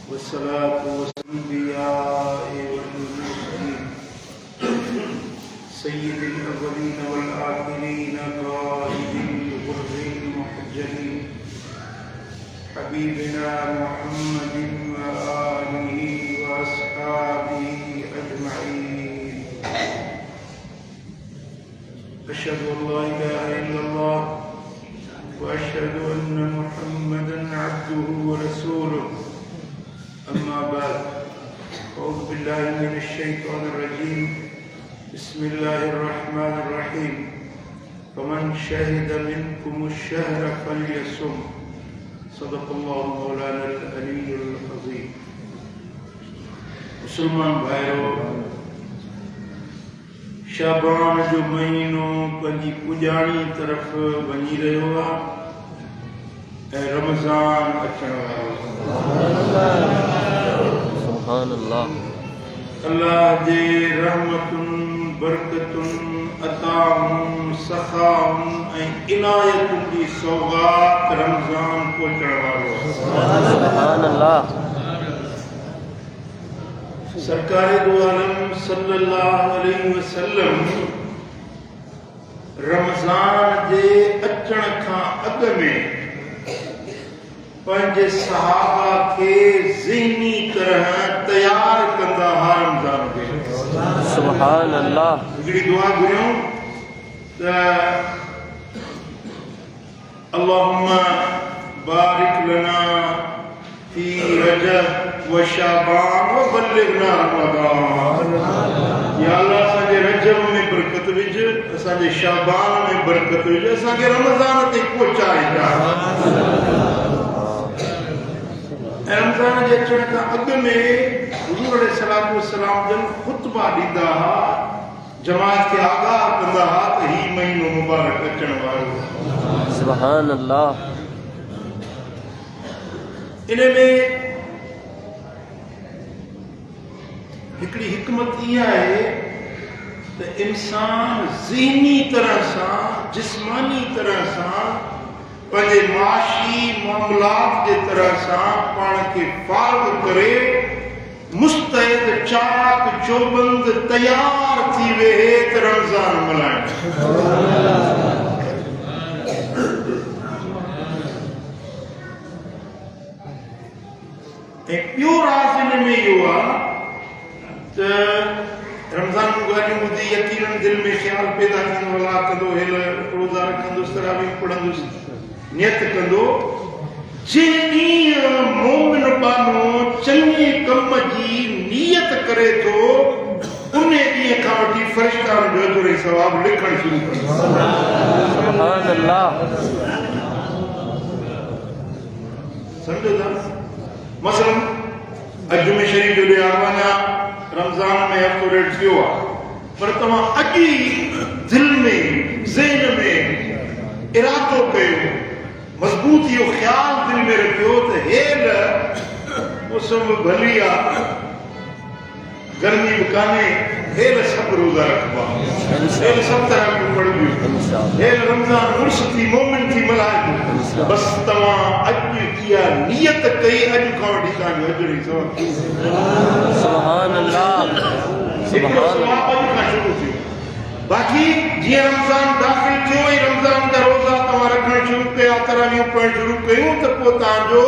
वस्सलातु वस्सलाम सय्यिदिल अव्वलीन वल आखिरीन क़ाइदिल गुर्रिल मुहज्जलीन हबीबिना मुहम्मदिन व आलिहि व अस्हाबिहि अजमईन। अशहदु अन ला इलाहा इल्लल्लाह व अशहदु अन्न मुहम्मदन अब्दुहु व रसूलुहु। अम्मा बाद, औज़ु बिल्लाहि मिनश शैतानिर रजीम। बिस्मिल्लाहिर्रहमानिर्रहीम। फमन शहिद मिनकुमुश-शहर फल्यसुम। सदक़ल्लाहु मौलानल अलीयुल अज़ीम। मुसलमान भाइयों, शाबान जो महीनो पंहिंजी पुॼाणी तरफ़ वञी रहियो आहे ऐं रमज़ान अचण वारो। सुभान अल्लाह। अल्लाह जे रहमतुनि बरकतुनि अताउनि सखाउनि ऐं इनायतुनि जी सौगात रमज़ान पहुचण वारो आहे। सुभान अल्लाह। सरकार दो आलम सल्लल्लाहु अलैहि वसल्लम रमज़ान जे अचण खां अॻु में पंहिंजे सहाबा खे ज़हनी तरह तैयार कंदा हुआ रमज़ान खे। सुभान अल्लाह। हिकिड़ी दुआ घुरियूं त अल्लाहुम्मा बारिक लना फी रजब व शाबान व बल्लिगना रमज़ान। या अल्लाह असांजे रजब में बरकत विझ, असांजे शाबान में बरकत विझ, असांखे रमज़ान ते पहुचाए ॾिया। रमज़ान जे अचण खां अॻु में हुज़ूर अलैहिस्सलातु वस्सलाम जन ख़ुतबा ॾींदा हुआ, जमात खे आगाह कंदा हुआ त हीउ महीनो मुबारक अचण वारो। सुभान अल्लाह। इन में हिकिड़ी हिकमत इहा आहे त इंसान ज़हनी तरह सां, जिस्मानी तरह सां, पंहिंजे माशी मामलात जे तरह सां पाण खे फारिग़ करे मुस्तैद चाक चौबंद तैयार थी वेहे त रमज़ान मल्हाइण। ऐं ॿियो राज़ हिन में इहो आहे त रमज़ान जूं ॻाल्हियूं ॿुधी यकीनन दिलि में ख़्यालु पैदा थींदो, अलाह कंदो हेल रोज़ा रखंदुसि, तरावीह पढ़ंदुसि, नियत कंदो। जंहिं ॾींहुं मोमिन बानो चङे कम जी नियत करे थो, उन ॾींहं खां वठी फ़रिश्ताउनि जो अजुर ऐं सवाबु लिखणु शुरू कंदो। सुभान अल्लाह। सम्झो था? मसलन अजमेर शरीफ जो ॾियारु वञा, रमज़ान में हफ़्तो ॾेढ थियो आहे, पर तव्हां अॼु ई दिलि में ज़हन में इरादो कयो, मज़बूत इहो ख़्यालु दिलि में रखियो त हेल मौसम भली आहे, गर्मी बि कान्हे, हेल सभु रोज़ा रखबा, हेल सभु तरावीह पढ़बियूं, हेल रमज़ान उर्स थी मोमिन थी मल्हाइबो। बसि तव्हां अॼु इहा नियत कई, अॼु खां वठी तव्हांजो अजुर ई सवाबु। सुभान अल्लाह। हिकिड़ो सवाबु अॼु खां शुरू थियो। बाक़ी जीअं रमज़ान दाख़िल थियो ऐं रमज़ान जा रोज़ा तव्हां रखणु शुरू कया, तरावीह पढ़णु शुरू कयूं, त पोइ तव्हांजो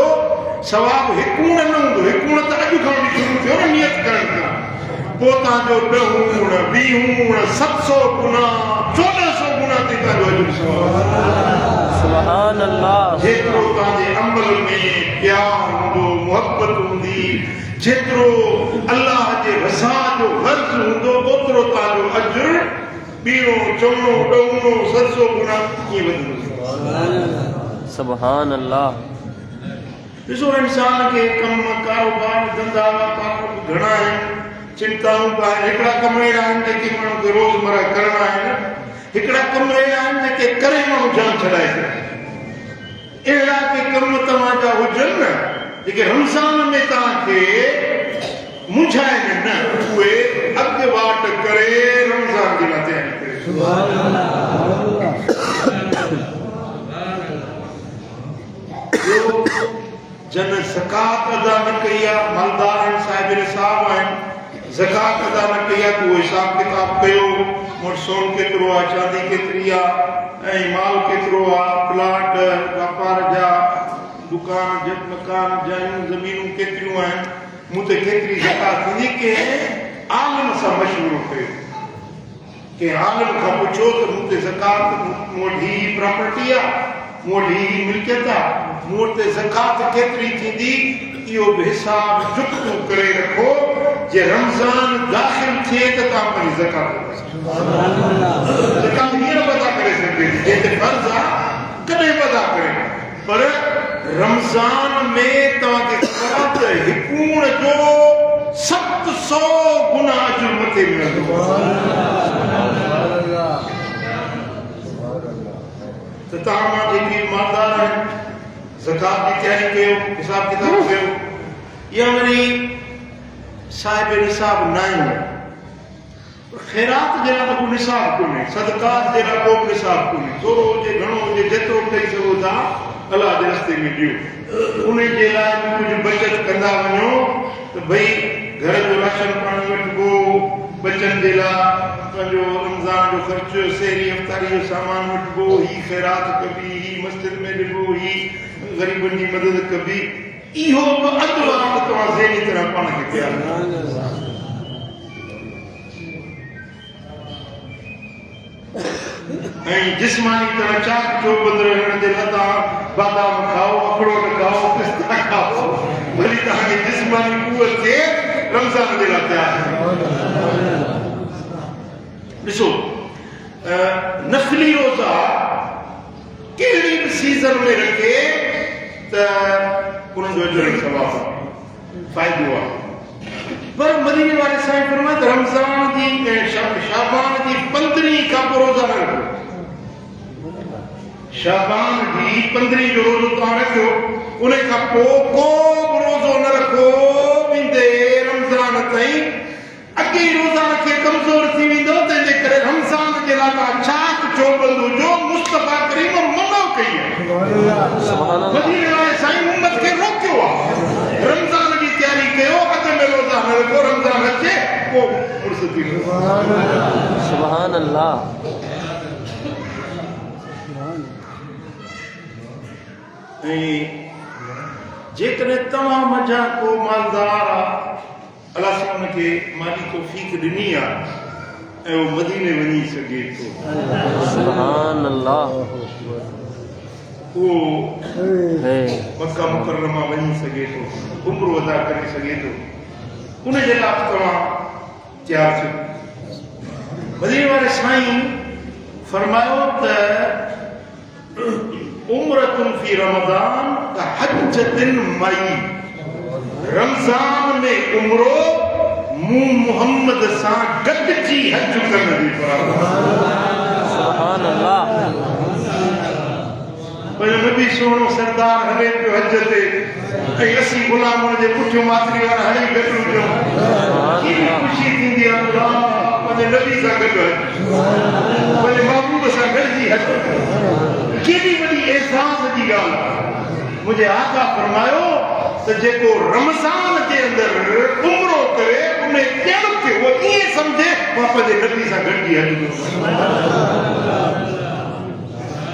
सवाबु हिकु न हूंदो। हिकु त अॼु खां वठी शुरू थियो न नियत करण खां, पोइ तव्हांजो 10 गुण 20 गुण 700 गुना 1400 गुना ते तव्हांजो अजुर सवाबु। सुभान अल्लाह। जेतिरो तव्हांजे अमल में प्यार हूंदो, मुहबत हूंदी, जेतिरो अल्लाह जे रज़ा जो गर्ज़ हूंदो, ओतिरो तव्हांजो अजुर ॿीणो चौणो ॾहों 700 गुना कीअं वधंदो। सुभान अल्लाह। ॾिसो, इंसान खे कम कारोबार धंधा वापार घणा आहिनि, चिंताऊं बि आहिनि। हिकिड़ा कम अहिड़ा आहिनि जेके माण्हू खे रोज़मर्रा करणा आहिनि, हिकिड़ा कम अहिड़ा आहिनि जेके करे माण्हू जान छॾाए सघे। अहिड़ा के कम तव्हांजा हुजनि न जेके रमज़ान में तव्हांखे मुंझाइनि न, उहे अॻु वाट करे रमज़ान जे लाइ तयारी करे। जन ज़कात अदा न कई आहे, मालदार आहिनि, साहिब निसाब आहिनि, ज़कात अदा न कई आहे, उहो हिसाब किताब कयो, मूं वटि सोन केतिरो आहे, चांदी केतिरी आहे, ऐं माल केतिरो आहे, प्लाट वापार जा दुकान मकान जायूं ज़मीनूं केतिरियूं आहिनि, मूं ते केतिरी ज़कात थींदी, के आलिम सां मशवरो कयो, के आलिम खां पुछो त मूं ते ज़कात, मूं वटि ही प्रॉपर्टी आहे, मूं वटि ही मिल्कियत आहे, मूं वटि ज़कात केतिरी थींदी, इहो बि हिसाब जुक्तू करे रखो, जे रमज़ान दाख़िल थिए त तव्हां पंहिंजी ज़कात ज़कात हीअं अदा करे सघे, जंहिं ते फ़र्ज़ आहे कॾहिं बि अदा करे, पर रमज़ान में तव्हांखे ख़बर आहे त हिकूण जो 700 गुना अजुर मथे मिलंदो। त तव्हां मां जेके ईमानदार आहिनि, ज़कात जी तयारी कयो, हिसाब किताब कयो, या वरी साहिब निसाब न आहिनि, ख़ैरात जे लाइ को निसाब कोन्हे, सदक़ात जे लाइ को निसाब कोन्हे, थोरो हुजे घणो हुजे जेतिरो ॾेई सघो था अलाह जे रस्ते में ॾियो, उन जे लाइ बि कुझु बचत कंदा वञो त भई घर जो राशन पाणी वठिबो, बचनि जे लाइ पंहिंजो रमज़ान जो ख़र्चु, सहरी अफ़्तारी जो सामान वठिबो, ही ख़ैरात कबी, ही मस्जिद में ॾिबो, ही ग़रीबनि जी मदद कबी, इहो बि अधु वारो तव्हां ज़हनी तरह पाण खे तयारु कयो। ऐं जिस्मानी तरह चाक चौबंद रहण जे लाइ तव्हां बादाम खाओ, अखरोट खाओ, पिस्ता खाओ, भली तव्हांखे जिस्मानी कुवत थिए रमज़ान जे लाइ तयारु कयो। ॾिसो, नफ़ली रोज़ा कहिड़ी बि सीज़न में रखे त उन्हनि जो अजर सवाब फ़ाइदो आहे, पर मदीने वारे साईं फरमाए त रमज़ान जी ऐं शाबान जी 15 खां पोइ रोज़ा न रखो, शाबान जी 15 जो रोज़ो तव्हां रखियो, उन खां पोइ को बि रोज़ो न रखो, वेंदे रमज़ान ताईं अॻे रोज़ा रखे कमज़ोर थी वेंदो, तंहिंजे करे रमज़ान जे लाइ तव्हां चाक चौबंद हुजो, मुस्तफ़ा करीम मनो कई आहे, मदीने वारे साईं उम्मत खे रोकियो आहे, रमज़ान जी तयारी कयो, अॻु में रोज़ा न रखो, रमज़ान अचे पोइ फुर्सती कयो। सुभान अल्लाह। ऐं जेकॾहिं तव्हां मज़ा को मालदार आहे, अलाह सां हुनखे माली तौफ़ीक़ ॾिनी आहे ऐं उहो मदीने वञी सघे थो, सुभान अल्लाह, उहो मक्का मुकर्रमा वञी सघे थो, उम्रो अदा करे सघे थो, उन जे लाइ तव्हां तयारु थियो। मदीने वारे साईं फरमायो त उम्रतुन फी रमज़ान का हज्जतिन मई, रमज़ान में उम्रो मूं मोहम्मद सां गॾिजी हज करण जी बराबरि। सुभान अल्लाह। पर नबी सोनो सरदार हले पियो हज ते, ऐं असीं गुलाम जे पुठियों मातरी वारा हली गॾु हुजूं, केॾी ख़ुशी थींदी आहे, अल्लाह पंहिंजे नबी सां गॾु हज, पंहिंजे महबूब सां गॾिजी हज, केॾी वॾी एहसास जी ॻाल्हि आहे। मुंहिंजे आका फरमायो त जेको रमज़ान जे अंदरि उम्रो करे उन ॼण खे उहो ईअं सम्झे मां पंहिंजे नबी सां गॾिजी हज।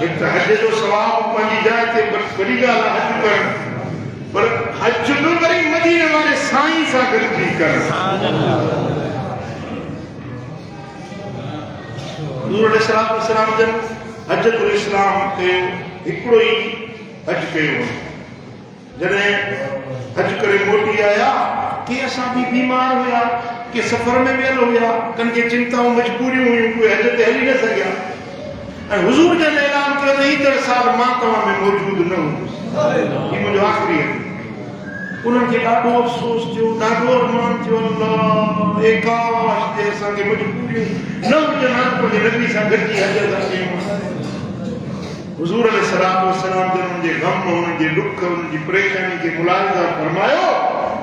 हिकु त हज जो सवाब पंहिंजी जाइ ते वॾी ॻाल्हि आहे हज करणु, पर हज बि वरी मदीने वारे साईं सां गॾिजी करणु। हज़ूर अलैहिस्सलाम जन हजतुल इस्लाम कयो, हिकिड़ो ई हज कयो, जॾहिं हज करे मोटी आया के असां बि बीमार हुया, के सफ़र में वियल हुया, कनि खे चिंताऊं मजबूरियूं हुयूं, कोई हज ते हली न सघिया, ऐं हुज़ूर जन ऐलान कयो त ईंदड़ साल मां तव्हां में मौजूदु न हूंदुसि, हीउ मुंहिंजो आख़िरी हज। उन्हनि खे ॾाढो अफ़सोस थियो, ॾाढो अरमान थियो, अल्लाह एकाश ते असांखे मजबूरियूं न हुजनि, पंहिंजे नबी सां गॾिजी हज था कयूं। हुज़ूर अलैहिस्सलाम जन उन्हनि जे ग़म, उन्हनि जे ॾुख, उन्हनि जी परेशानी खे मुलाहिज़ा फरमायो,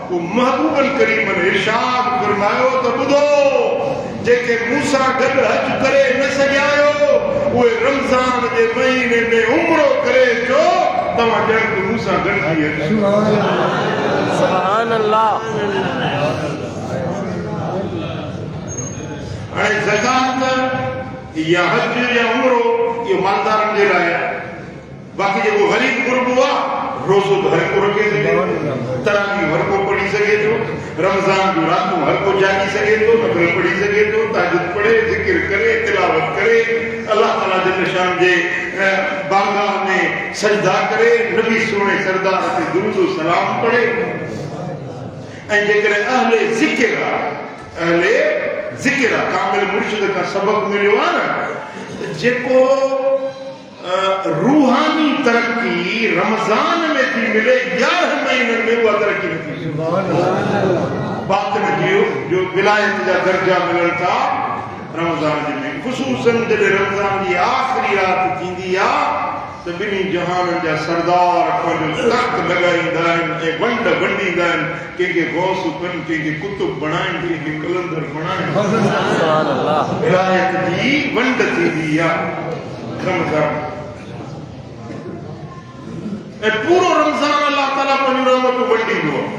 पोइ महबूबन करीमन इरशाद फरमायो त ॿुधो, जेके मूंसां गॾु हज करे न सघिया आहियो, उहे रमज़ान जे महीने में उम्रो करे अचो, तव्हां ॼण त मूं सां गॾिजी सुभान अल्लाह हाणे ज़कात या हज या उमरो इहो मालदारनि जे लाइ आहे बाक़ी जेको ग़रीब गुरबो आहे रोज़ो त हर को रखे सघे तरावी हर को पढ़ी सघे थो रमज़ान जूं रातूं हर को जागी सघे थो नफ़िल पढ़ी सघे थो ताजुद पढ़े ज़िक्र करे तिलावत करे अल्लाह ताला जे निशान जे बारगाह में सजदा करे नबी सोने सरदार ते दुरूद व सलाम पढ़े ऐं जेकॾहिं अहले ज़िक्र आहे कामिल मुर्शिद खां सबक मिलियो आहे न जेको रूहानी तरक्की रमज़ान में थी मिले 11 महीननि में उहा तरक्की न थी बातिन जो विलायत जा दर्जा मिलनि था रमज़ान में ख़ुसूसन जॾहिं रमज़ान जी आख़िरी राति थींदी आहे त ॿिन्ही जहाननि जा सरदार पंहिंजो तख़्त लॻाईंदा आहिनि ऐं वंड वंडींदा आहिनि कंहिंखे गौस कनि कंहिंखे कुतुब बणाइनि कंहिंखे कलंदर बणाइनि विलायत जी वंड थींदी आहे रमज़ान ऐं पूरो रमज़ान अल्लाह ताला पंहिंजो रहमतूं वंडींदो आहे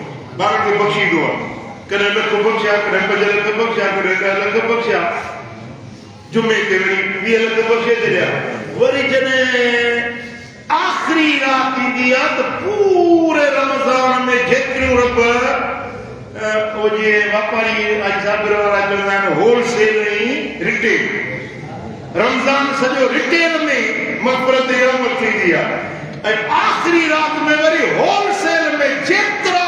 ॿारनि खे बख़्शींदो आहे कॾहिं लख बख़्शिया कॾहिं 5 लख बख़्शिया कॾहिं 10 लख बख़्शिया जुमे ते वरी 20 लख बख़्शे छॾिया वरी जॾहिं आख़िरी राति ईंदी आहे त पूरे रमज़ान में जेतिरियूं रब जीअं वापारी अॼु साबिर वारा चवंदा आहिनि होलसेल ऐं रिटेल रमज़ान सॼो रिटेल में मग़फ़िरत जी रहमत थींदी आहे ऐं आख़िरी राति में वरी होलसेल में जेतिरा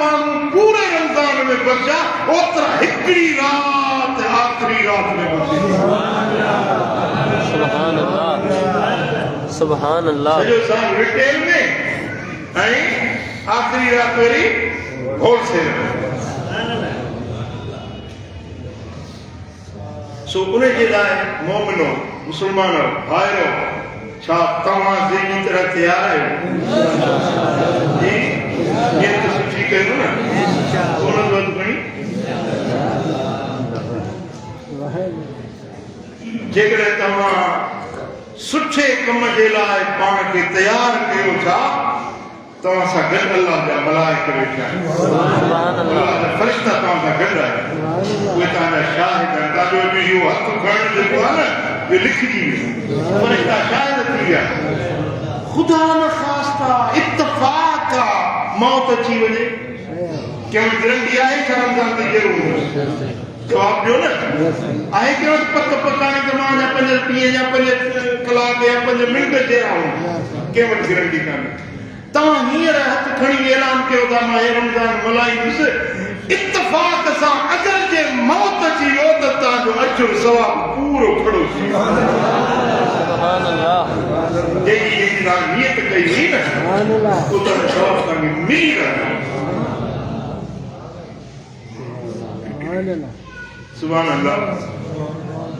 माण्हू पूरे रमज़ान में बचा ओतिरा हिकिड़ी राति आख़िरी राति में बचे सुभान अल्लाह सुभान अल्लाह सॼो साल रिटेल में ऐं आख़िरी राति वरी होलसेल में सो उन जे लाइ मोमिनो मुस्लमानो भाइरो छा तव्हां जहिड़ी तरह तयार आहियो जी हीअं त सुठी कयो न कोन वधि खणी जेकॾहिं तव्हां सुठे कम जे लाइ पाण खे तयारु कयो था तव्हां सां गॾु अल्लाह जा मलाइक वेठा आहिनि अल्लाह जा फ़रिश्ता तव्हां सां गॾु आहिनि उहे तव्हांजा शाहिद आहिनि तव्हांजो इहो हथु खणणु जेको आहे न इहो लिखिजी वियो फ़रिश्ता शाहिद थी विया ख़ुदा न ख़ास्ता इत्तफ़ाक़ मौत अची वञे कंहिं वटि गिरंटी आहे छा रमज़ान जी ज़रूरत जवाब ॾियो न आहे कंहिं वटि पक पकाइण तव्हां जा 5 ॾींहं या 5 कलाक या 5 मिंट जहिड़ा कंहिं वटि गिरंटी कान्हे तव्हां हींअर हथु खणी ऐलान कयो था मां हे रमज़ान मल्हाईंदुसि इत्तफ़ाक़ सां अगरि जे मौत अची वियो त तव्हांजो अजुर सवाबु पूरो खड़ो थी जेकी तव्हां नियत कई हुई न उहो सवाबु तव्हांखे मिली रहियो सुभान अल्लाह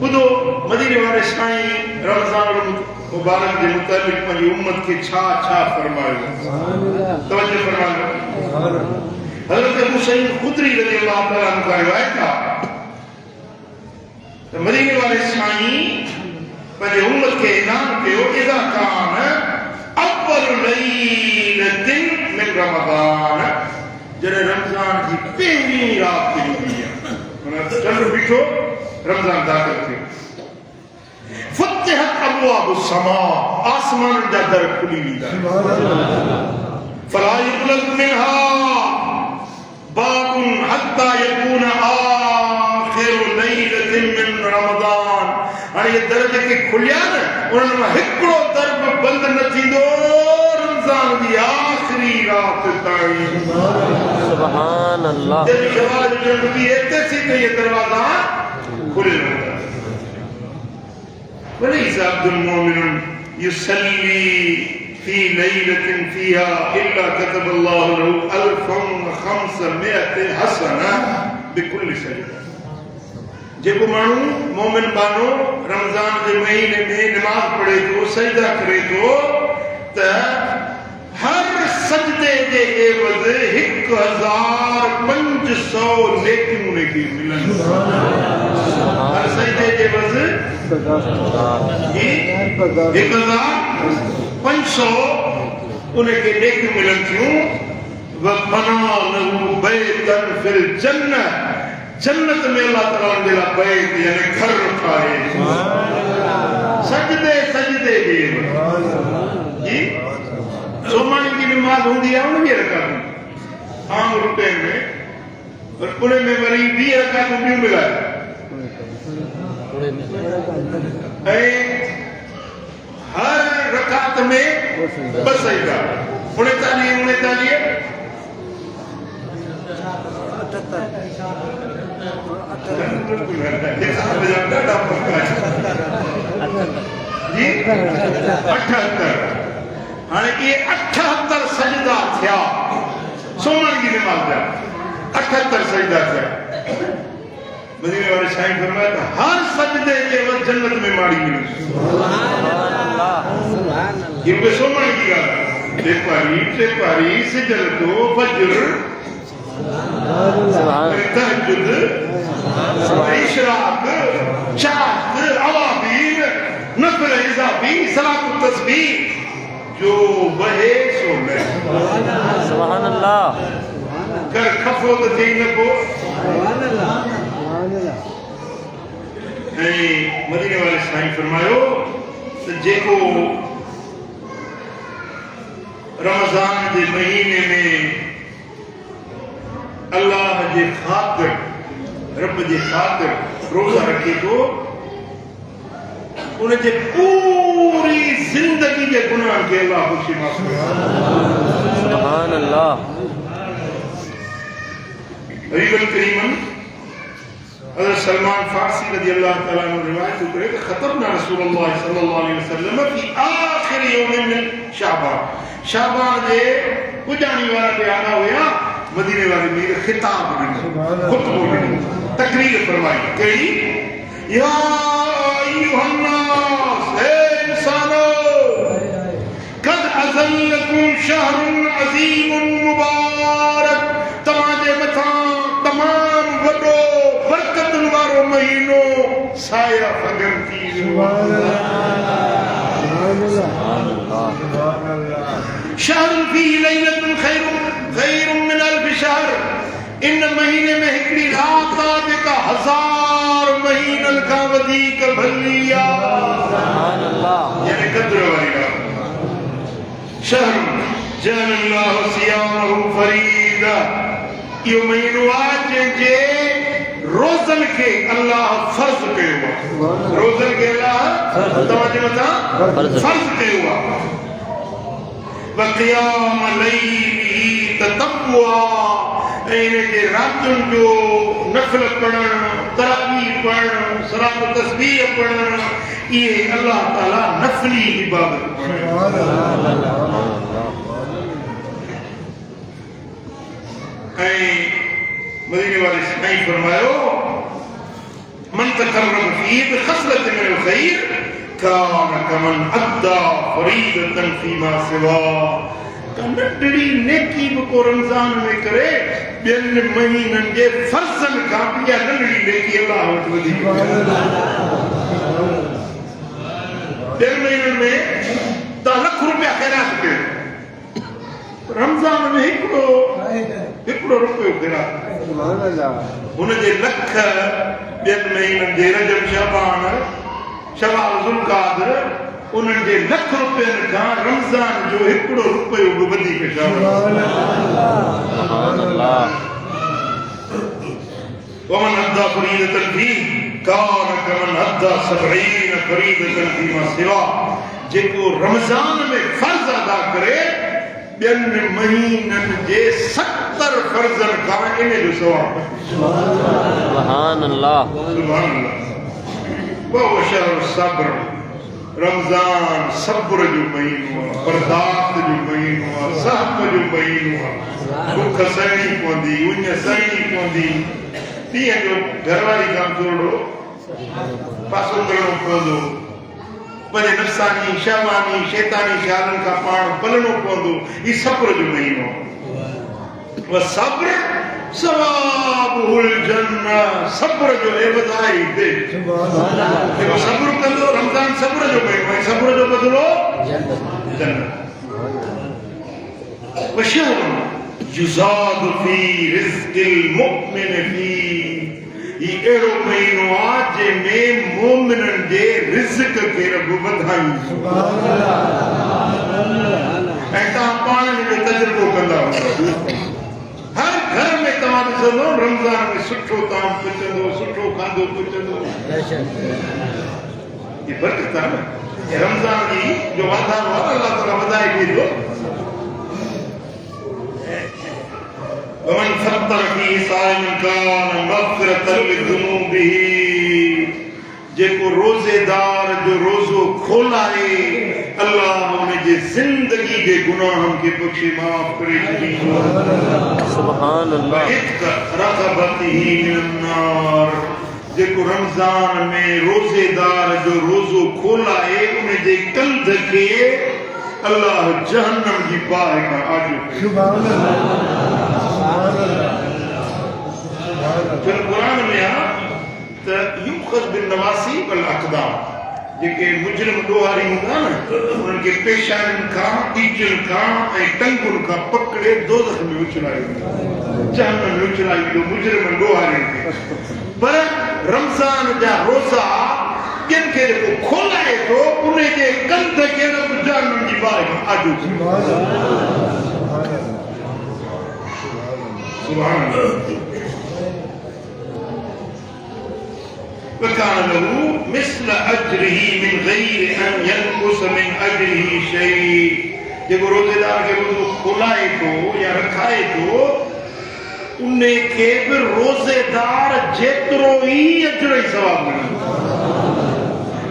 ॿुधो मदीने वारे साईं रमज़ान मुबारक जे मुताबिक़ पंहिंजी उम्मत खे छा छा फरमायो तवज्जो फरमायो हज़रत अबू सईद खुदरी रज़ियल्लाहु ताला अन्हु का रिवायत आहे त मदीने वारे साईं पंहिंजे उम्मत खे ऐलान कयो इज़ा कान अव्वल लैलतिन मिन रमज़ान जॾहिं रमज़ान जी पहिरीं राति हूंदी आहे चंड बीठो रमज़ान दाख़िल थियो फ़ुतिहत अबवाबु समा आसमान जा दर खुली वेंदा फला युग़लक़ मिनहा बाबुन हत्ता यकून आख़िरु लैलतिन मिन रमज़ान हाणे ये दर जेके खुलिया न उन्हनि मां हिकिड़ो दर बि बंदि न थींदो रमज़ान जी आख़िरी राति ताईं सुभान अल्लाह जब शवाल जब भी एते सीधे ये दरवाजा खुल रहता है वलीस अब्दुल मोमिन युसल्ली फी लैलतिन फीहा इल्ला कतब अल्लाह लहु 1500 हसना बिकुल सजदा जेको माण्हू मोमिन बानो रमज़ान जे महीने में नमाज पढ़े थो सजदा करे थो त हर सजदे जे एवज़ 1500 नेकियूं उनखे मिलनि हर सजदे जे एवज़ 1500 उनखे नेकियूं मिलनि थियूं वबना लहू बैतन फिल जन्नत जन्नत में अल्लाह ताला उनजे लाइ बैत यानी घर ठाहे सजदे सजदे दे जी सोमानी की नमाज हूंदी आहे उन जी रकात आम रुपए में पर पुणे में वरी 20 रकातूं ॿियूं मिलाए ऐं हर रकात में 2 सजदा 39 जी 78 हाणे ये 78 सजदा थिया सोमन की नमाज जा 78 सजदा थिया मदीने वाले साईं फरमाया था हर सजदे के वक़्त जन्नत में माड़ी मिली सुभान अल्लाह ये सोमन की गाल ते पारी सिजल तो फजर तहज्जुद इशराक चाहत अवाबीर नफल इजाफी सलात तस्बीह जो बहे सो ले सुभान अल्लाह कर खफो तो थी न को मदीने वाले साईं फरमायो तो जेको रमजान के महीने में अल्लाह जे खातिर रब जे खातिर रोजा रखे तो उनके पूरी जिंदगी के गुनाह के अल्लाह खुशी माफ करे सुभान अल्लाह हबीबुल करीम हज़रत सलमान फारसी रज़ी अल्लाह तआला अन्हु रिवायत करे कि खतबना रसूलुल्लाह सल्लल्लाहु अलैहि वसल्लम फी आखिर यौम मिन शाबान जे पुजानी वाला ॾियारा हुया मदीने वाले मीर खिताब ॾिनो खुतबो ॾिनो तकरीर फरमाई कहिड़ी या अय्युहन्नास हे इंसानो कद अज़ल्लकुम शहरुन अज़ीमुन मुबारक तव्हांजे मथां तमाम वॾो बरकतुन वारो महीनो साया फगन थी शहर फी लैलतुन खैरुम मिन अल्फ शहर इन महीने में हिकड़ी रात आ जेका 1000 महीनन खां वधीक भली आहे सुभान अल्लाह यानी कद्र वारी रात शहर जन अल्लाह सियामहु फरीदा यो महीनो आहे जंहिंजे रोज़न के अल्लाह फर्ज कयो आहे रोज़न के अल्लाह तव्हांजे मथां फर्ज कयो आहे वक़ियाम लैली ततब्वा इनके रातुन जो नफल पढ़ण तरावीह पढ़ण सलात तस्बीह पढ़ण ये अल्लाह ताला नफली इबादत सुभान अल्लाह मदीने वाले साईं फरमायो मन तकर्रब फी बिखसलत मिन अलखैर कान कमन अद्दा फरीदतन फीमा सिवा नंढड़ी नेकी को रमजान में करे ॿियनि महीननि जे फर्ज़नि खां इहा नंढड़ी नेकी अल्लाह वटि वधीक ॿियनि महीननि में तव्हां लख रुपया ख़ैरात कयो रमजान में हिकिड़ो रुपयो ख़ैरात हुनजे लख ॿियनि महीननि जे रजब शाबान शवाल ज़ुल्क़ाद उन्हनि जे लख रुपयनि खां रमज़ान जो हिकिड़ो रुपयो बि वधीक सुभान अल्लाह वमन अद्दा फरीदतन फी कान कमन अद्दा 70 फरीदतन फीमा सिवा जेको रमज़ान में फर्ज़ अदा करे ॿियनि महीननि जे 70 फर्ज़नि खां इन जो सवाब सुभान अल्लाह सुभान अल्लाह वो शहर सब्र रमजान सब्र जो महीनो आहे बर्दाश्त जो महीनो आहे सहब जो महीनो आहे बुख सहणी पवंदी उञ सहणी पवंदी तीअं जो घरवारी खां थोरो पासो करणो पवंदो पंहिंजे नफ़्सानी शहवानी शैतानी ख़्यालनि खां पाण पलणो पवंदो ही सब्र जो महीनो आहे सब्र सवाबुल जन्नह सब्र जो एवज़ आहे हिते जेको सब्र कंदो रमज़ान सब्र जो महीनो आहे सब्र जो बदिलो जन्नत वशहर युज़ाद फी रिज़्क़िल मुमिन फी ये एड़ो महीनो आज में मोमिनन जे रिज़्क़ के रब वधाई सुभान अल्लाह ऐसा पाण जो तजुर्बो कंदा हर घर में तमाम ॾिसंदो रमज़ान में सुठो ताम पुछंदो सुठो खाधो पुछंदो ये बरकत है ना ये रमज़ान की जो वादा हुआ अल्लाह ताला वधाई ॾींदो वमन फतर फी साइम कान मग़फ़िरतन लिज़ुनूबिही जेको रोज़ेदार जो रोज़ो खोलाए अल्लाह उनजे जिंदगी के गुनाहन के बख्शे माफ करे सुभान अल्लाह रग़बतिही मिनन नार जेको रमज़ान में रोज़ेदार जो रोज़ो खोलाए उनजे कंध के अल्लाह जहन्नम की बाहि का आजो सुभान अल्लाह फिर कुरान में आ त युखज़ बिन नवासी वल अक़दाम जेके मुजरिम ॾोहारी हूंदा न उन्हनि खे पेशानियुनि खां ईचुनि खां ऐं टंगुनि खां पकड़े दोज़ख में उछलायो जहन्नम में उछलायो मुजरिम ॾोहारियुनि खे पर रमज़ान जा रोज़ा किन खे जेको खोलाए थो उन जे कंध खे रब जहन्नम जी बाहि खां आजो सुभान अल्लाह वकान लहू मिस्ल अजरिही मिन गैर अन यनकुस मिन अजरिही शै जेको रोज़ेदार खे रोज़ो खोलाए थो या रखाए थो उन खे बि रोज़ेदार जेतिरो ई अजर ऐं सवाब मिलंदो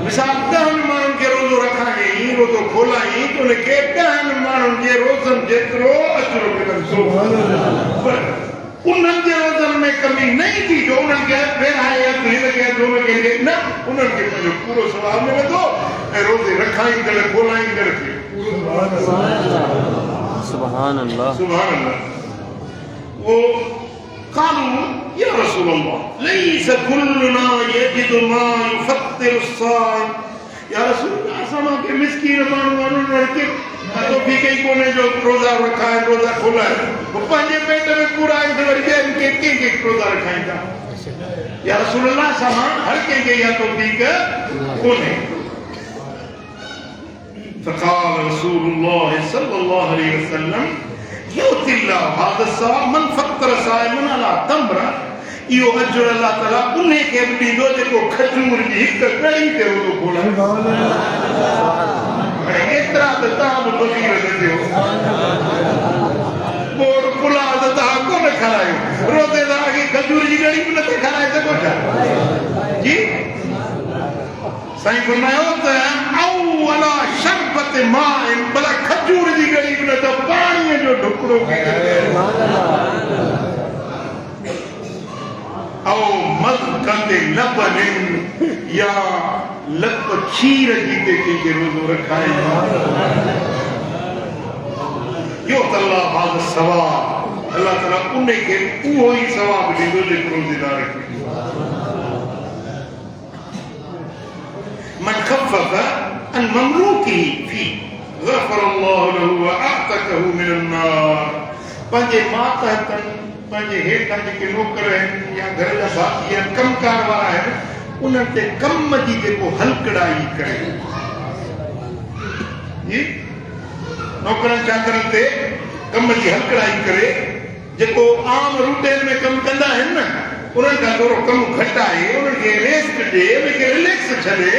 मिसाल 10 माण्हुनि खे रोज़ो रखाई रोज़ो खोलाई त उन खे 10 माण्हुनि जे रोज़नि जेतिरो अजर मिलंदो पर उन्हनि जे रोज़नि में कमी नहीं थी जो उन्हनि खे वेराए हिन खे उन खे न उन्हनि खे पंहिंजो पूरो सवाब मिलंदो ऐं रोज़े रखाईंदड़ खोलाईंदड़ खे सुभान अल्लाह सुभान अल्लाह वो क़ालू या रसूल अल्लाह लैस कुल्लुना यजिदु मा युफ़त्तिरु अस्साइम या रसूल अल्लाह असां के मिस्कीन माण्हू उन्हनि खे तो भी कई कोने जो रोज़ा रखाए रोज़ा खोलाए वो पंहिंजे पेट में पूरा आहिनि वरी ॿियनि खे कंहिंखे रोज़ा रखाईंदा या रसूल अल्लाह सां हर कंहिंखे इहा तौफ़ीक़ कोन्हे فقال رسول الله صلى الله عليه وسلم يؤتي الله هذا الثواب من فطر صائما على تمره इहो अजर अल्लाह ताला उन खे बि ॾींदो जेको खजूर जी हिकु कड़ी ते रोज़ो खोलाए एतिरा त तव्हां बि फ़क़ीर न थियो बोर पुलाव त तव्हां कोन खारायो रोज़ेदार खे खजूर जी कड़ी बि नथा खाराए सघो छा जी साईं फरमायो त औ अला शरबत माइन भला खजूर जी कड़ी बि न त पाणीअ जो ढुकड़ो औ मज़क़त लबन या लप खीर जी ते कंहिंखे रोज़ो रखाए यो अल्लाह बाद सवाब अल्लाह ताला उन खे उहो ई सवाब ॾींदो जेको रोज़ेदार खे من خفف عن مملوكه فيه غفر الله له وأعتقه من النار पंहिंजे मातहतनि पंहिंजे हेठां जेके नौकर आहिनि या घर जा भाती आहिनि कमकार वारा आहिनि उन्हनि ते कम जी जेको हलकड़ाई करे जी नौकरनि चाकरनि ते कम जी हलकड़ाई करे जेको आम रूटीन में कमु कंदा आहिनि न उन्हनि खां थोरो कमु घटाए उन्हनि खे रेस्ट ॾे उन्हनि खे रिलैक्स छॾे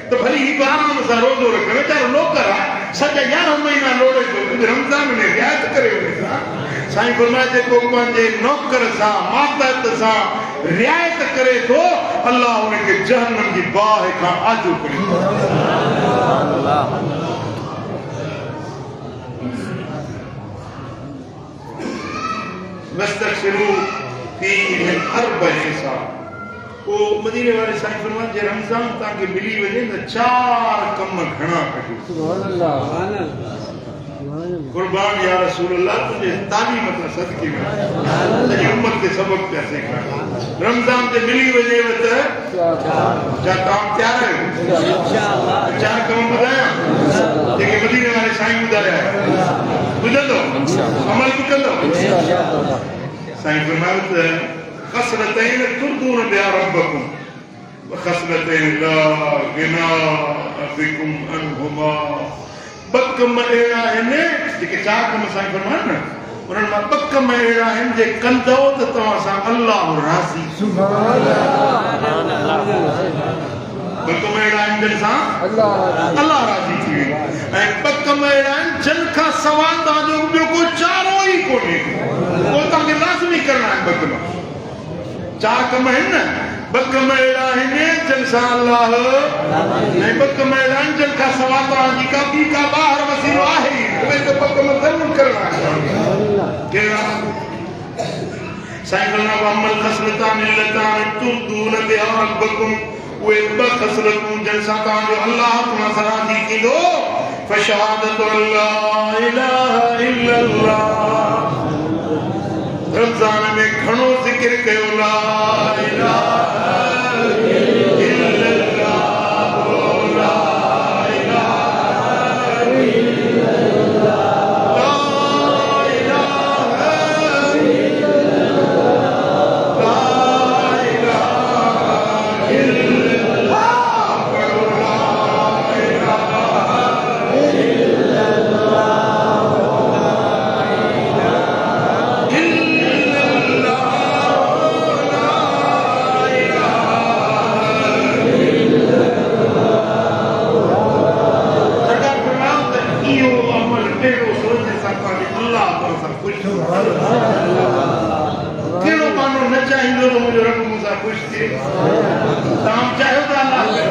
त भली हिकु आराम सां रोज़ो रखे वीचारो नौकर आहे सॼा 11 महीना लोड़े थो रमज़ान में रियायत करे वठे साईं फरमाए जेको पंहिंजे नौकर सां मातहत सां रियायत करे थो अल्लाह उनखे जहन्नम जी बाहि खां आजो करे वस्तग़फिरू फीही मिन 4 हिसाब वो मदीने वाले साईं फरमाए जे रमज़ान तव्हांखे मिली वञे त 4 कम घणा कजो सुभान अल्लाह कुर्बान या रसूल अल्लाह तुझे तालीम का सदके में तेरी उम्मत के सबक पैसे कर रमजान ते मिली वजे वत जा काम तैयार है इंशाअल्लाह चार कम बुधाया जेके मदीने वाले साईं बुधाया बुझंदो अमल भी कंदो इंशाअल्लाह साईं फरमावत खसरतैन तुरदून बिया रब्बकुम व खसरतैन ला गिना बिकुम अनहुमा बकम एड़ा आहिनि जेके चार कम साईं फरमाइनि न उन्हनि मां बकम एड़ा आहिनि जे कंदो त तव्हां सां अल्लाह राज़ी सुभान अल्लाह बकम एड़ा आहिनि जिन सां अल्लाह राज़ी थी वेंदो ऐं बकम एड़ा आहिनि जिन खां सवाइ तव्हांजो ॿियो को चारो ई कोन्हे उहो तव्हांखे लाज़मी करणा आहिनि बकम चार कम आहिनि न बकम एड़ा आहिनि जिन सां अल्लाह ऐं बकम एड़ा आहिनि जिन खां सवाइ तव्हांजी का ॿी का ॿाहिरि वसीलो आहे ई उहे त बकम ज़रूरु करणा आहिनि कहिड़ा साईं फरमाइनि वअमल खसलतान लतान तुरदून बिहा रब्बकुम उहे ॿ खसलतूं जिन सां तव्हांजो अल्लाह तव्हां सां राज़ी थींदो फशहादतु अल्ला इलाहा इल्लल्लाह रमजान में घणो ज़िक्र कयो ला इलाहा इल्लल्लाह ला इलाहा इल्लल्लाह ला इलाहा इल्लल्लाह ला इलाहा इल्लल्लाह ला केड़ो मानो न चाहिंदो तो मुझे रब मुसा खुश थे ताम चाहो ता अल्लाह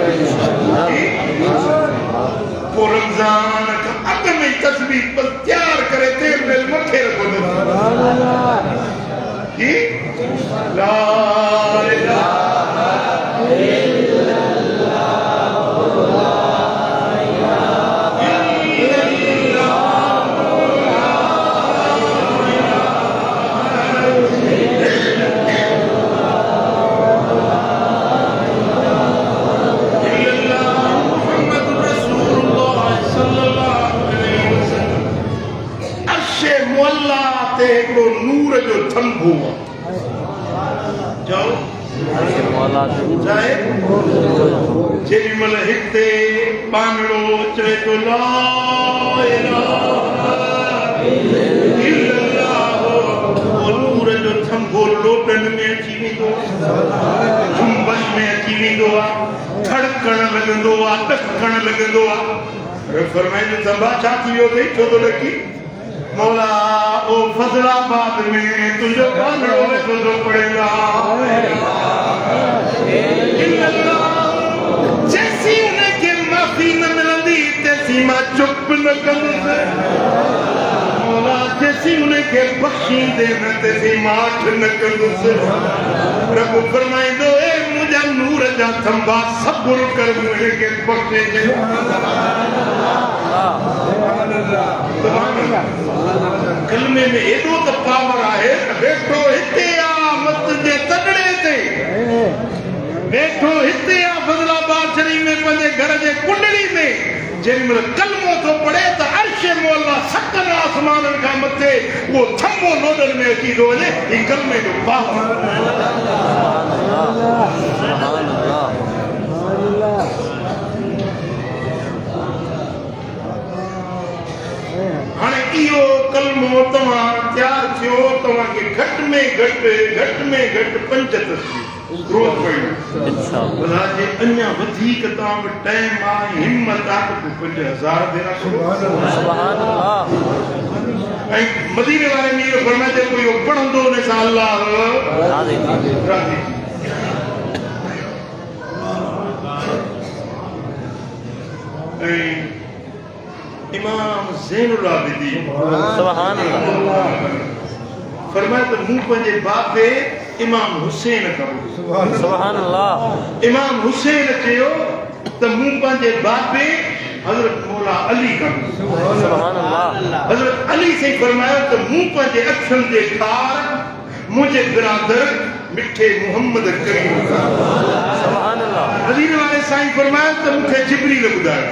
को रमजान का अग में तस्बीह पर तैयार करे तेल में मथे रखो सुभान अल्लाह की ला इलाहा इल्लल्लाह नूर जो थंभो जाओ चाहे जेडी मल हिते बांगड़ो चवे तो ला इलाहा इल्लल्लाह वो नूर जो थंभो लोटन में अची वेंदो झुंबश में अची वेंदो आहे खड़कण लॻंदो आहे ॾकण लॻंदो आहे फरमाइनि थंभा छा थी वियो अथई छो थो ॾकी मौला ओ फजलाबाद में तुझो बांगड़ो वेठो थो पड़ेगा जैसी उनखे माफ़ी न मिलंदी तैसी मां चुप न कंदुसि मौला जैसी उनखे बख़्शींदे न तैसी मां अठ न कंदुसि रब फरमाईंदो ए मुंहिंजा नूर जा थंभा सब्र कर उनखे बख़्शे कलमे में एॾो त पावर आहे वेठो हिते आ मस्जिद जे तगड़े ते वेठो हिते आ फजलाबाद शरीफ में पंहिंजे घर जे कुंडली में जेमल कलमो थो पढ़े त अर्श मौला सतन आसमाननि खां मथे उहो थंभो लोडन में अची थो वञे ही कलमे जो पावर हाणे इहो कलमो तव्हां तयारु थियो तव्हांखे घटि में घटि 5 तस्वीर रोज़ पढ़णु भला जे अञा वधीक तव्हां वटि टाइम आहे हिमत आहे त 5000 भेरा सुभान अल्लाह ऐं मदीने वारे मीर फरमाए कोई पढ़ंदो उन सां अल्लाह राज़ी ऐं इमाम ज़ैनुल आबिदीन सुभान अल्लाह फरमाए तो मूं पंहिंजे बाबे इमाम हुसैन खां सुभान अल्लाह इमाम हुसैन चयो त मूं पंहिंजे बाबे हज़रत मौला अली का सुभान अल्लाह हजरत अली से फरमाया तो मुंह पर जे अखन जे खार मुझे बिरादर मिठे मोहम्मद करीम सुभान अल्लाह वजीर वाले साईं फरमाया तो मुझे जिब्रील बुधाया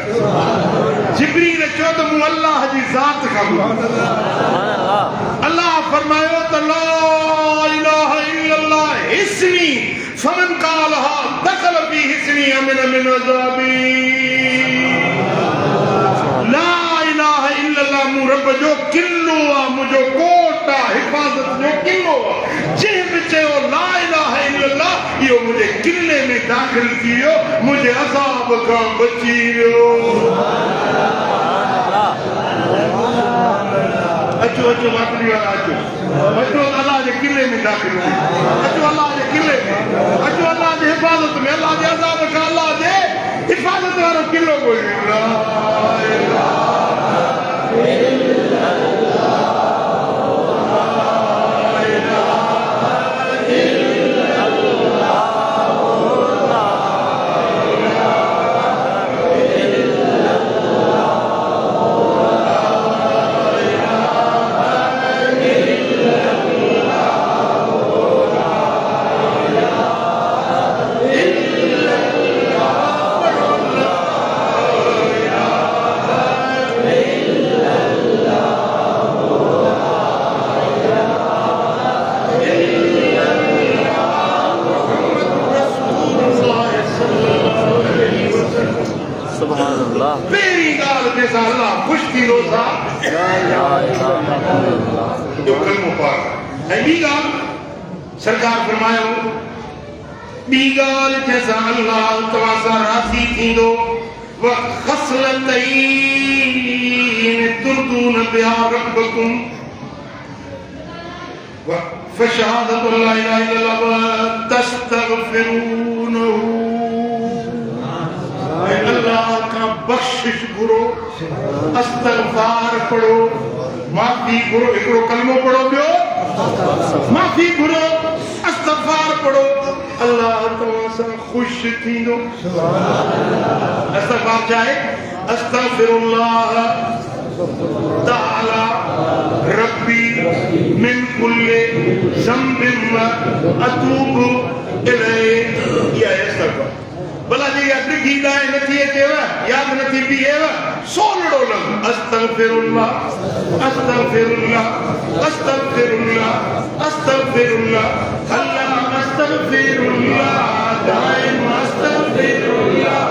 जिब्रील चो तो मु अल्लाह जी जात का सुभान अल्लाह अल्लाह फरमायो तो ला इलाहा इल्लल्लाह हिस्नी फमन कालहा दखल फी हिस्नी अमिन मिन अज़ाबी ला इलाहा इल्लल्लाह मु रब जो किलो आ मुजो कोटा हिफाजत जो किलो जे बचे ला इलाहा इल्लल्लाह यो मुझे किले में दाखिल कियो मुझे अज़ाब का बचियो अचो अचो मातरी वाला अचो अचो अल्लाह के किले में दाखिल हो अचो अल्लाह के किले में अचो अल्लाह के हिफाजत में अल्लाह के अज़ाब का अल्लाह के हिफाजत वालो किलो कोई ला सुभान अल्लाह मेरी गाल जैसा अल्लाह खुश थी रोजा ला इलाहा इल्लल्लाह जो कलमो पाक है बी गाल सरकार फरमायो बी गाल जैसा अल्लाह तवासा राजी थींदो व खसलतैन तुर्दून बिहा रब्बकुम व फशहादतु ला इलाहा इल्लल्लाह व तस्तगफिरूनहु अल्लाह का बख्शिश करो अस्तगफार पढ़ो माफी करो एकड़ो कलमो पढ़ो बियो माफी करो अस्तगफार पढ़ो अल्लाह तआला से खुश थींदो अस्तगफार चाहे अस्तगफिरुल्लाह ताला रब्बी मिन कुल्ले ज़म्बिन व अतूबु इलैहि या अस्तगफार भला जी याद की लाए नथी अचेव याद नथी बीहेव सोलड़ो लग अस्तगफिरुल्लाह अस्तगफिरुल्लाह अस्तगफिरुल्लाह अस्तगफिरुल्लाह अल्लाह अस्तगफिरुल्लाह दाइम अस्तगफिरुल्लाह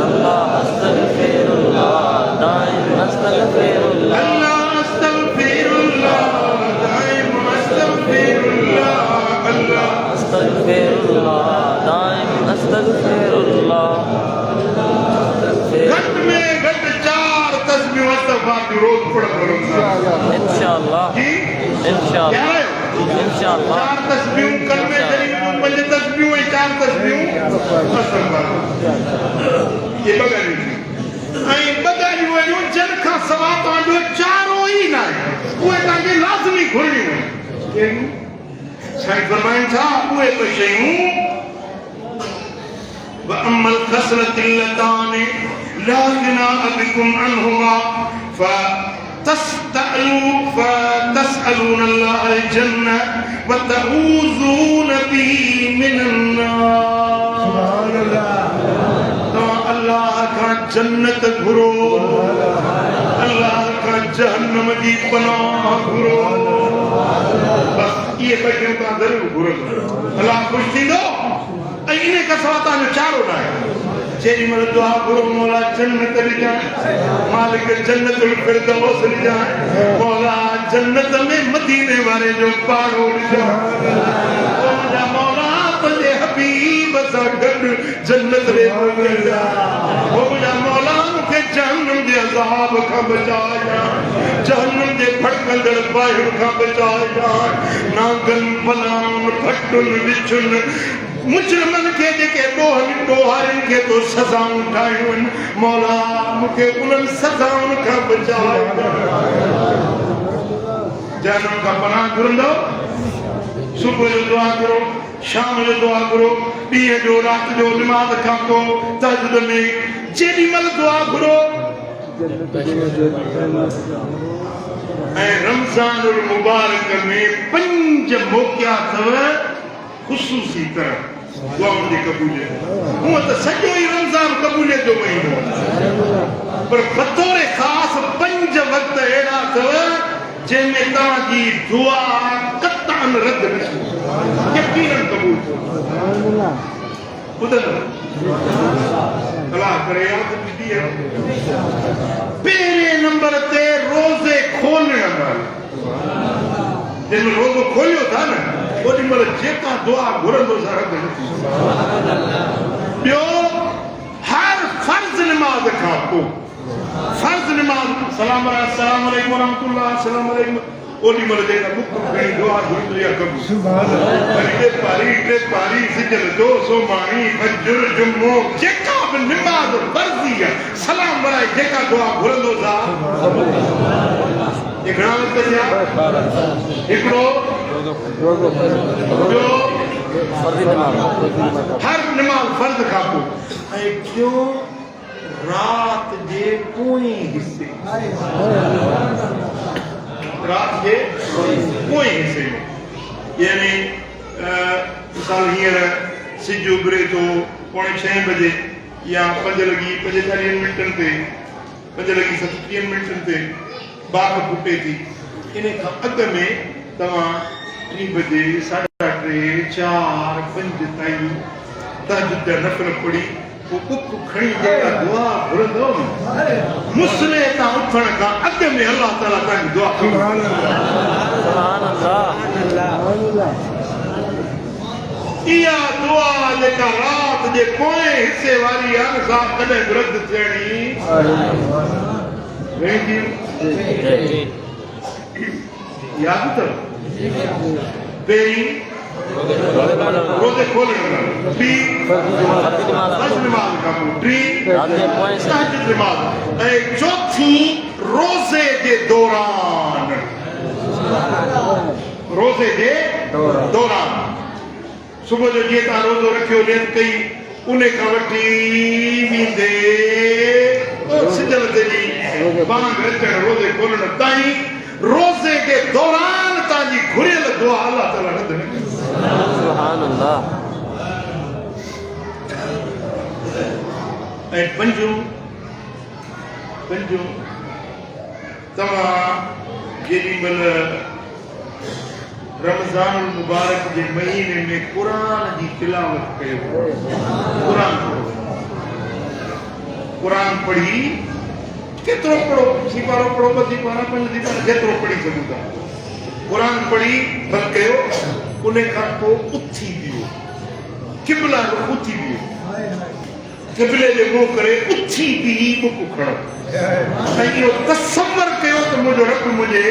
अल्लाह अस्तगफिरुल्लाह दाइम अस्तगफिरुल्लाह अल्लाह अस्तगफिरुल्लाह दाइम अस्तगफिरुल्लाह अल्लाह अस्तगफिरुल्लाह दाइम अस्तगफिरुल्लाह घट में घट 4 तस्बीह इस्तगफार की रोज पढ़ करो इंशाअल्लाह जी इंशाअल्लाह क्या है इंशाअल्लाह 4 तस्बीह कलमे शरीफ 5 तस्बीह 4 तस्बीह इस्तगफार ये बगानी आई बगानी वो जन का सवा तो जो चारों ही ना वो ताके लाजमी घुरनी है साईं फरमाइन था वो बशयूं व अम्मल खसलतिल्लतान ला गिना बिकुम अनहुमा فتسألون الله الجنة وتعوذون به من النار سبحان الله تو الله کا جنت گھرو اللہ کا جہنم کی پناہ گھرو بس یہ بچوں کا ضرور گھرو اللہ خوش تھی دو इन्हें का सवाता जो चारों ना है जेरी मर दुआ करो मौला जन्नत ले जाए मालिक जन्नतुल फिरदौस ले जाए मौला जन्नत में मदीने वाले जो पहाड़ों ले जाए मौला तुझे हबीब सा गड जन्नत ले जाए मौला मुझे जहन्नम दे अज़ाब का बचाया जहन्नम दे भड़कंदड़ बाहिर का बचाया नागन फलान फटुन विचुन मुजरमन के जेके डोहरन के तो सजाऊं ठाहियूं मौला मुखे उन सजाउन का बचाए जहन्नम का पनाह घुरंदो सुबह जो दुआ करो शाम जो दुआ करो ॾींहं जो रात जो निमाज़ खां पोइ तहज्जुद में जेॾी महिल दुआ घुरो ऐं रमज़ानुल मुबारक में 5 मौक़िया अथव ख़ुसूसी तरह दुआउनि जी क़बूलियत। हूअं त सॼो ई रमज़ान क़बूलियत जो महीनो पर बतौर ख़ासि 5 वक़्त अहिड़ा अथव जंहिंमें तव्हांजी दुआ क़तअन रद्द न थींदी, यक़ीनन क़बूल थींदी। ॿुधंदव अलाह करे यादि ॾिठी आहे। पहिरें नंबर ते रोज़े खोलण महिल, जंहिंमहिल रोज़ो खोलियो था न ओॾी महिल जेका दुआ घुरंदो सां रद्द न थींदी। ॿियो, हर फर्ज़ निमाज़ खां पोइ फर्ज़ निमाज़ सलाम अलैकुम रहमतुल्लाह सलाम अलैकुम ओॾी महिल जेका बुख खणी दुआ घुरंदी आहे कबूल। टे पारी सिजल दो सोमाणी फजर जुमो जेका बि निमाज़ फर्ज़ी आहे सलाम वराए जेका दुआ घुरंदो था घणा वक़्त थिया? हिकिड़ो, ॿियो हर निमाज़ फर्ज़ खां पोइ, ऐं टियों रात जे पोएं हिस्से, रात जे पोएं हिस्से में, यानी मिसाल हींअर सिज उभिरे थो 6:45 बजे या 5:45 ते 5:37 ते बाग फुटे थी, इन खां अॻु में तव्हां 3 बजे 3:30 4 5 ताईं तहज्जुद जा नफ़िल पढ़ी पोइ बुख खणी जेका दुआ घुरंदो मुसले तां उथण खां अॻु में अल्लाह ताला तव्हांजी दुआ सुभान अल्लाह। इहा दुआ जेका रात जे पोएं हिस्से वारी आहे सा कॾहिं रद्द थियणी वेंदी। यादि अथव? पहिरीं रोज़े खोलण महिल, ॿी फर्ज़ निमाज़ खां पोइ, टी तहज्जुद निमाज़, ऐं चौथी रोज़े जे दौरान। रोज़े जे दौरान सुबुह जो जीअं तव्हां रोज़ो रखियो नियत कई उन खां वठी वेंदे सिजल ते बांग अचण रोज़े खोलण ताईं रोज़े जे दौरान तव्हांजी घुरियल दुआ अल्लाह ताला रद्द न कंदो। सुभान अल्लाह। ऐं पंजो तव्हां जेॾी महिल रमज़ान मुबारक जे महीने में क़ुरान जी तिलावत कयो, क़ुरान पढ़ी केतिरो पढ़ो, सिपारो पढ़ो, 2 सिपारा 5 सिपारा जेतिरो पढ़ी सघूं था, क़ुरान पढ़ी बंदि कयो, उन खां पोइ उथी बीहो, क़िबला रुख उथी बीहो, क़िबले जे मुंहुं करे उथी बीही बुख खणो ऐं इहो तसवर कयो त मुंहिंजो रब मुंहिंजे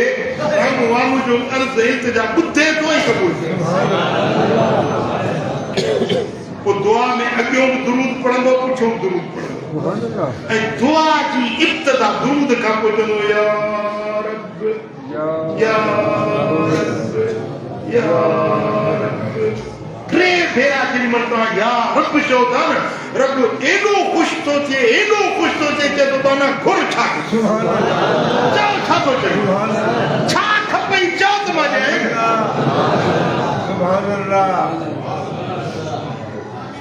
वाम जो अर्ज़ इल्तिजा ॿुधे थो ऐं क़बूल करे। पोइ दुआ में अॻियों बि दुरूद पढ़ंदो, पुठियों बि दुरूद पढ़ंदो, ऐं दुआ जी इब्तिदा दुरूद खां पोइ चवंदो या रब या रब या रब। 3 भेरा जेॾी महिल तव्हां या रब चओ था न, रब एॾो ख़ुशि थो थिए, एॾो ख़ुशि थो थिए चए थो तव्हां घुर छा चओ, छा थो चए, छा खपई चओ त मां ॾियां।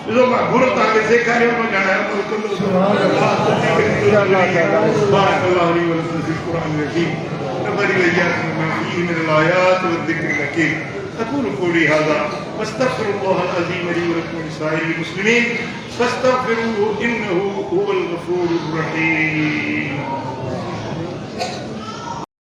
ॾिसो मां घुर तव्हांखे सेखारियो, मां ॼाणायो أقول قولي هذا واستغفر الله العظيم لي ولكم ولسائر المسلمين فاستغفروه إنه هو الغفور الرحيم.